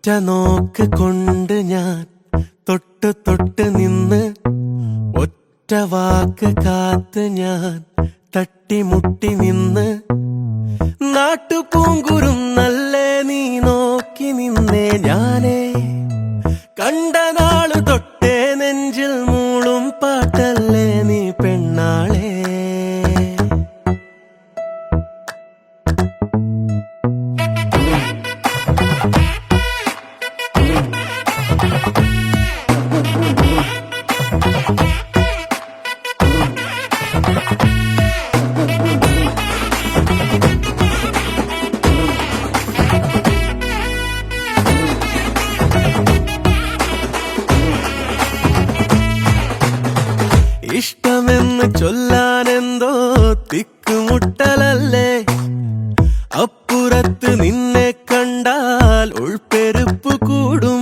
ഒറ്റ നോക്ക് കൊണ്ട് ഞാൻ തൊട്ട് തൊട്ട് നിന്ന് ഒറ്റ വാക്ക് കാത്ത് ഞാൻ തട്ടിമുട്ടി നിന്ന് നാട്ടുപൂങ്കുരുന്നല്ലേ നീ നോക്കി നിന്നേ ഞാനേ കണ്ട നാളു തൊട്ടേ നെഞ്ചിൽ മൂളും പാട്ടല്ലേ നീ പെണ്ണാളേ. ഇഷ്ടമെന്ന് ചൊല്ലാനെന്തോ തിക്കുമുട്ടലല്ലേ, അപ്പുറത്ത് നിന്നെ കണ്ടാൽ ഉൾപ്പെരുപ്പ് കൂടും.